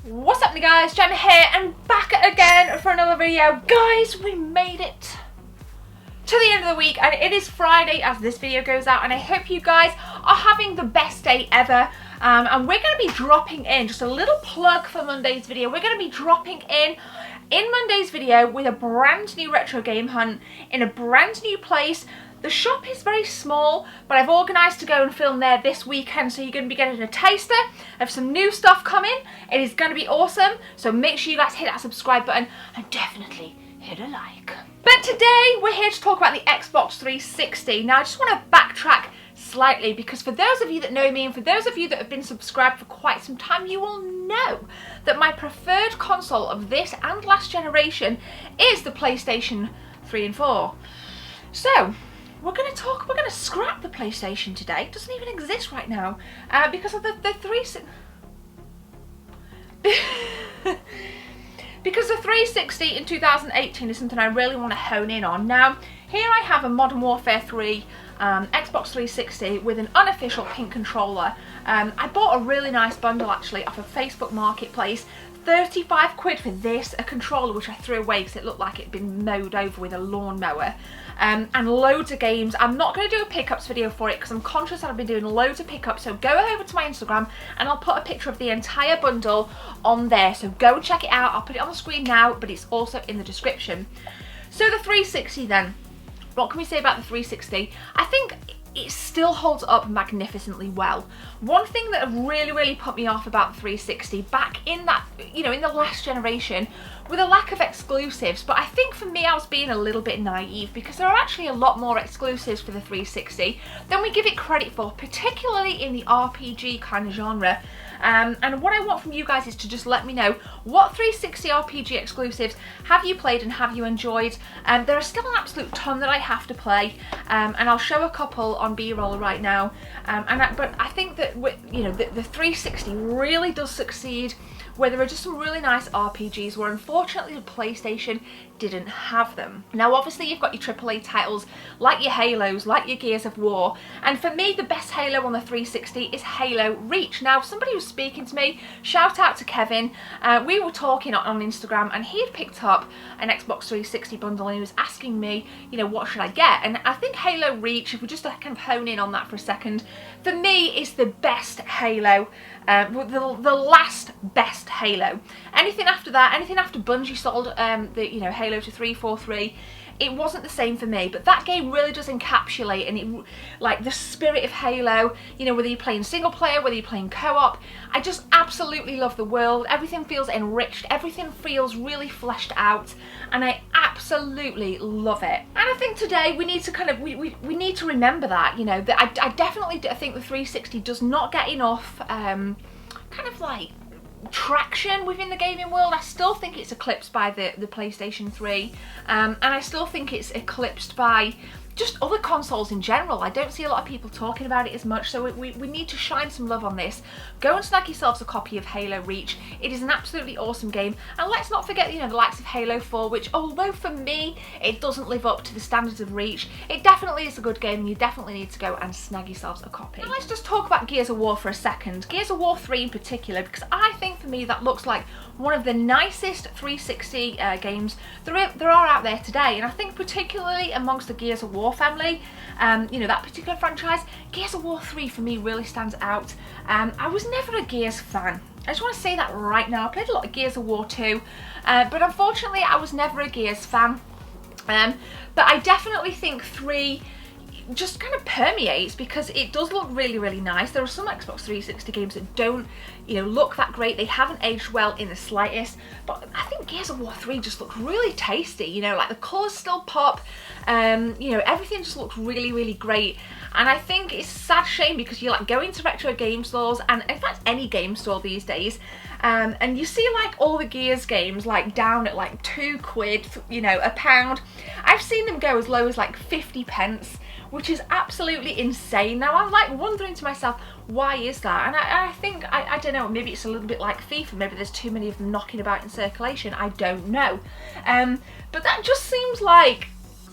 What's up, guys? Jen here and back again for another video. Guys, we made it to the end of the week and it is Friday as this video goes out, and I hope you guys are having the best day ever. And we're going to be dropping in, just a little plug for Monday's video, we're going to be dropping in Monday's video with a brand new retro game hunt in a brand new place. The shop is very small, but I've organised to go and film there this weekend, so you're going to be getting a taster of some new stuff coming. It is going to be awesome, so make sure you guys hit that subscribe button and definitely hit a like. But today we're here to talk about the Xbox 360. Now I just want to backtrack slightly, because for those of you that know me and for those of you that have been subscribed for quite some time, you will know that my preferred console of this and last generation is the PlayStation 3 and 4. So we're going to scrap the PlayStation today. It doesn't even exist right now because of the because the 360 in 2018 is something I really want to hone in on. Now, here I have a Modern Warfare 3 Xbox 360 with an unofficial pink controller. I bought a really nice bundle actually off of Facebook Marketplace. 35 quid for this, a controller which I threw away because it looked like it had been mowed over with a lawnmower. And loads of games. I'm not going to do a pickups video for it because I'm conscious that I've been doing loads of pickups, so go over to my Instagram and I'll put a picture of the entire bundle on there, so go and check it out. I'll put it on the screen now, but it's also in the description. So the 360 then, what can we say about the 360? I think it still holds up magnificently well. One thing that really put me off about the 360 back in that, in the last generation, with a lack of exclusives, but I think for me I was being a little bit naive because there are actually a lot more exclusives for the 360 than we give it credit for, particularly in the RPG kind of genre. And what I want from you guys is to just let me know what 360 RPG exclusives have you played and have you enjoyed. There are still an absolute ton that I have to play, and I'll show a couple on B-roll right now. But I think that the 360 really does succeed where there are just some really nice RPGs where unfortunately the PlayStation didn't have them. Now obviously you've got your AAA titles like your Halos, like your Gears of War, and for me the best Halo on the 360 is Halo Reach. Now somebody was speaking to me, shout out to Kevin, we were talking on Instagram and he had picked up an Xbox 360 bundle and he was asking me, what should I get? And I think Halo Reach, if we just kind of hone in on that for a second, for me is the best Halo, the last best Halo. Anything after that, anything after Bungie sold Halo to 343, it wasn't the same for me. But that game really does encapsulate like the spirit of Halo. Whether you're playing single player, whether you're playing co-op, I just absolutely love the world. Everything feels enriched, everything feels really fleshed out, and I absolutely love it. And I think today we need to we need to remember that, that I definitely think the 360 does not get enough traction within the gaming world. I still think it's eclipsed by the PlayStation 3, and I still think it's eclipsed by just other consoles in general. I don't see a lot of people talking about it as much, so we need to shine some love on this. Go and snag yourselves a copy of Halo Reach. It is an absolutely awesome game, and let's not forget the likes of Halo 4, which although for me it doesn't live up to the standards of Reach, it definitely is a good game and you definitely need to go and snag yourselves a copy. Now let's just talk about Gears of War for a second. Gears of War 3 in particular, because I think for me that looks like one of the nicest 360 games there are out there today, and I think particularly amongst the Gears of War family, that particular franchise, Gears of War 3 for me really stands out. I was never a Gears fan. I just want to say that right now. I played a lot of Gears of War 2, but unfortunately I was never a Gears fan. But I definitely think 3 just kind of permeates because it does look really nice. There are some Xbox 360 games that don't look that great. They haven't aged well in the slightest, but I think Gears of War 3 just looks really tasty. Like the colours still pop, everything just looks really great. And I think it's a sad shame because you go into retro game stores, and in fact any game store these days, and you see all the Gears games down at 2 quid, a pound. I've seen them go as low as 50 pence, which is absolutely insane. Now I'm wondering to myself, why is that? And I think, I don't know, maybe it's a little bit like FIFA, maybe there's too many of them knocking about in circulation, I don't know. But that just seems like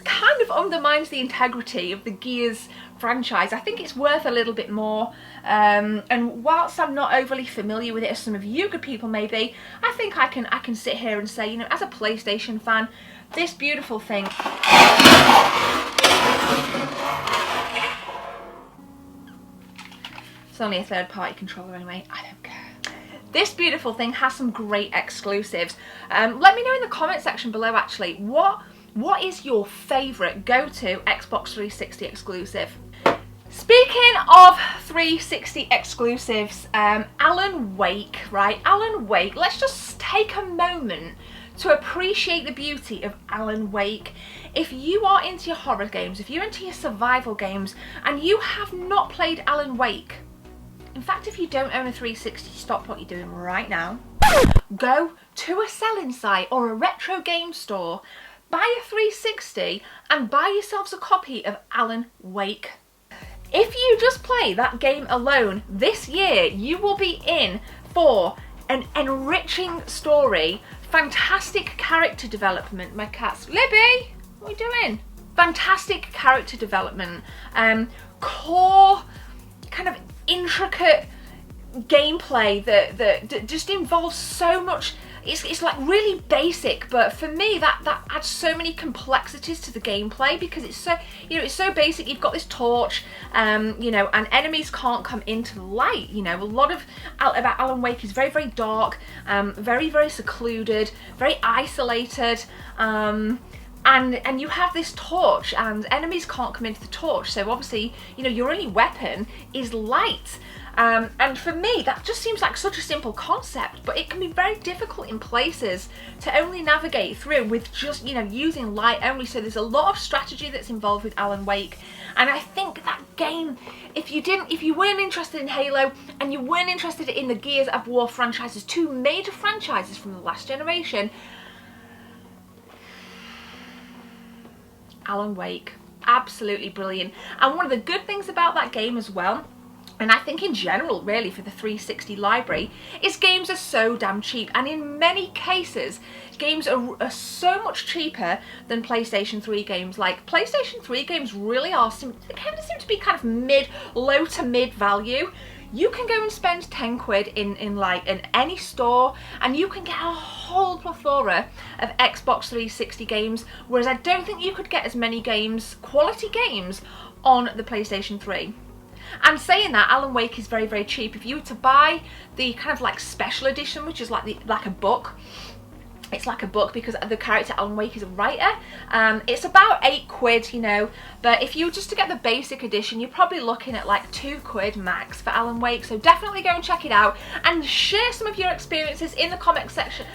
kind of undermines the integrity of the Gears franchise. I think it's worth a little bit more, and whilst I'm not overly familiar with it as some of you good people may be, I think I can sit here and say, you know, as a PlayStation fan, this beautiful thing it's only a third-party controller anyway, I don't care. This beautiful thing has some great exclusives. Let me know in the comment section below actually, what is your favourite go-to Xbox 360 exclusive? Speaking of 360 exclusives, Alan Wake, right? Alan Wake, let's just take a moment to appreciate the beauty of Alan Wake. If you are into your horror games, if you're into your survival games, and you have not played Alan Wake, in fact, if you don't own a 360, stop what you're doing right now. Go to a selling site or a retro game store, buy a 360 and buy yourselves a copy of Alan Wake. If you just play that game alone this year, you will be in for an enriching story, fantastic character development. My cat's Libby, what are you doing? Fantastic character development, core kind of intricate gameplay that just involves so much. It's like really basic, but for me that adds so many complexities to the gameplay because it's so, you know, it's so basic. You've got this torch, you know, and enemies can't come into the light. You know, a lot of about Alan Wake is very, very dark, very, very secluded, very isolated. And you have this torch and enemies can't come into the torch, so obviously, you know, your only weapon is light. And for me, that just seems like such a simple concept, but it can be very difficult in places to only navigate through with just, you know, using light only. So there's a lot of strategy that's involved with Alan Wake. And I think that game, if you weren't interested in Halo and you weren't interested in the Gears of War franchises, two major franchises from the last generation, Alan Wake, absolutely brilliant. And one of the good things about that game as well, and I think in general really for the 360 library, is games are so damn cheap, and in many cases games are so much cheaper than PlayStation 3 games. Like PlayStation 3 games really are, they kind of seem to be kind of low to mid value. You can go and spend 10 quid in any store and you can get a whole plethora of Xbox 360 games, whereas I don't think you could get as many games, quality games, on the PlayStation 3. And saying that, Alan Wake is very, very cheap. If you were to buy the kind of like special edition, which is like a book, it's like a book because the character Alan Wake is a writer. It's about 8 quid, you know, but if you were just to get the basic edition, you're probably looking at like 2 quid max for Alan Wake. So definitely go and check it out and share some of your experiences in the comment section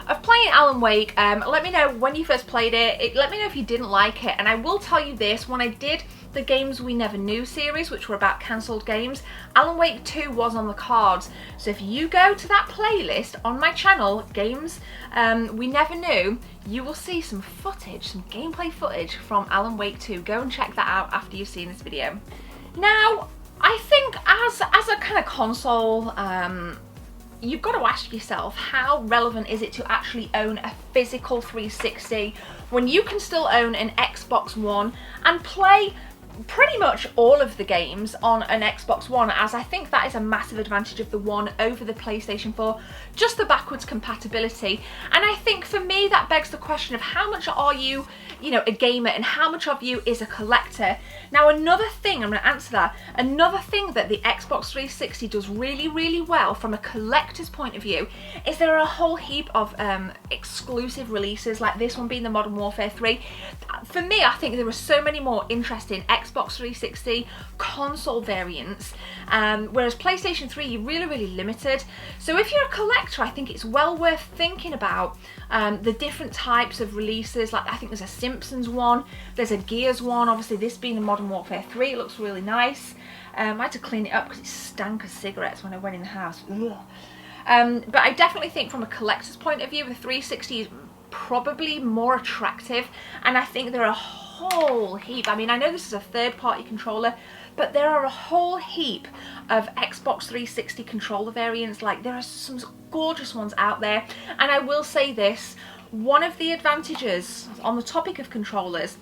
of playing Alan Wake. Let me know when you first played it. Let me know if you didn't like it. And I will tell you this, when I did the Games We Never Knew series, which were about cancelled games, Alan Wake 2 was on the cards. So if you go to that playlist on my channel, Games We Never Knew, you will see some footage, some gameplay footage from Alan Wake 2. Go and check that out after you've seen this video. Now, I think as a kind of console, you've got to ask yourself, how relevant is it to actually own a physical 360 when you can still own an Xbox One and play pretty much all of the games on an Xbox One, as I think that is a massive advantage of the One over the PlayStation 4, just the backwards compatibility. And I think for me that begs the question of how much are you, a gamer, and how much of you is a collector? Now another thing, I'm going to answer that, another thing that the Xbox 360 does really, really well from a collector's point of view is there are a whole heap of exclusive releases, like this one being the Modern Warfare 3. For me, I think there are so many more interesting Xbox 360 console variants, whereas PlayStation 3 you're really, really limited. So if you're a collector, I think it's well worth thinking about the different types of releases. Like I think there's a Simpsons one, there's a Gears one, obviously this being the Modern Warfare 3, it looks really nice. I had to clean it up because it stank of cigarettes when I went in the house. But I definitely think from a collector's point of view, the 360 is probably more attractive, and I think there are a whole heap. I mean, I know this is a third-party controller, but there are a whole heap of Xbox 360 controller variants. Like, there are some gorgeous ones out there, and I will say this, one of the advantages on the topic of controllers,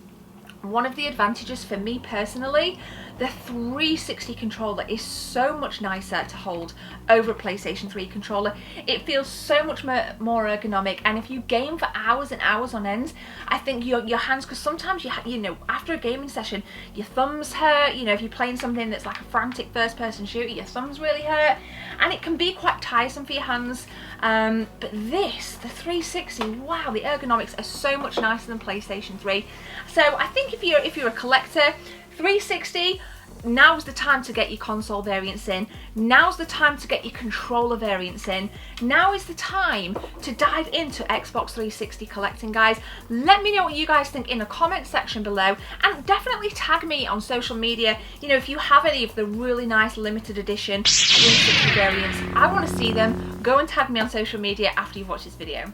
one of the advantages for me personally, the 360 controller is so much nicer to hold over a PlayStation 3 controller. It feels so much more ergonomic, and if you game for hours and hours on end, I think your hands, because sometimes you know, after a gaming session, your thumbs hurt. You know, if you're playing something that's like a frantic first-person shooter, your thumbs really hurt, and it can be quite tiresome for your hands. But this, the 360, wow, the ergonomics are so much nicer than PlayStation 3. So I think if you're a collector, 360, now's the time to get your console variants in. Now's the time to get your controller variants in. Now is the time to dive into Xbox 360 collecting, guys. Let me know what you guys think in the comment section below, and definitely tag me on social media. You know, if you have any of the really nice limited edition 360 variants, I want to see them. Go and tag me on social media after you've watched this video.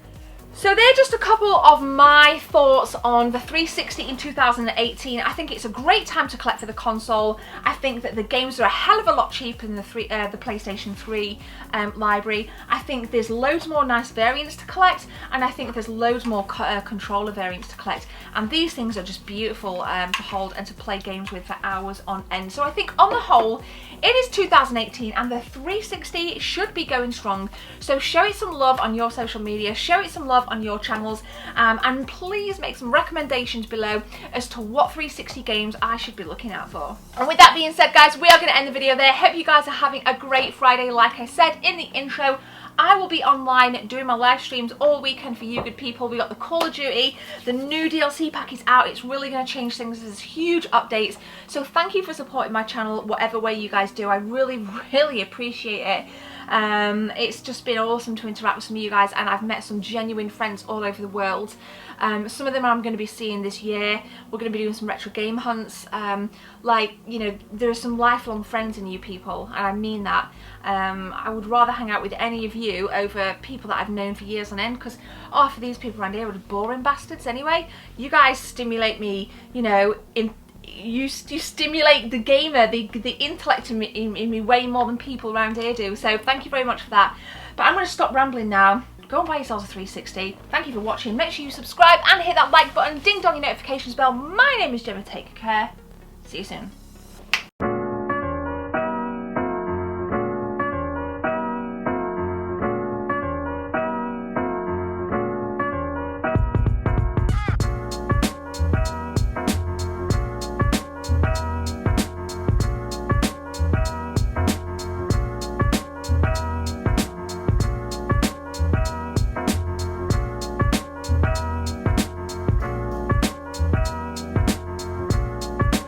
So they're just a couple of my thoughts on the 360 in 2018. I think it's a great time to collect for the console. I think that the games are a hell of a lot cheaper than the PlayStation 3 library. I think there's loads more nice variants to collect, and I think there's loads more controller variants to collect. And these things are just beautiful to hold and to play games with for hours on end. So I think on the whole, it is 2018 and the 360 should be going strong. So show it some love on your social media, show it some love on your channels, and please make some recommendations below as to what 360 games I should be looking out for. And with that being said, guys, we are going to end the video there. Hope you guys are having a great Friday. Like I said in the intro, I will be online doing my live streams all weekend for you good people. We got the Call of Duty, the new DLC pack is out. It's really going to change things. There's huge updates. So thank you for supporting my channel, whatever way you guys do. I really, really appreciate it. It's just been awesome to interact with some of you guys, and I've met some genuine friends all over the world. Some of them I'm going to be seeing this year. We're going to be doing some retro game hunts. Like, you know, there are some lifelong friends in you people, and I mean that. I would rather hang out with any of you over people that I've known for years on end, because half of these people around here are boring bastards anyway. You guys stimulate me, you know, you stimulate the gamer, the intellect in me way more than people around here do. So thank you very much for that. But I'm going to stop rambling now. Go and buy yourselves a 360. Thank you for watching. Make sure you subscribe and hit that like button. Ding dong your notifications bell. My name is Gemma. Take care. See you soon.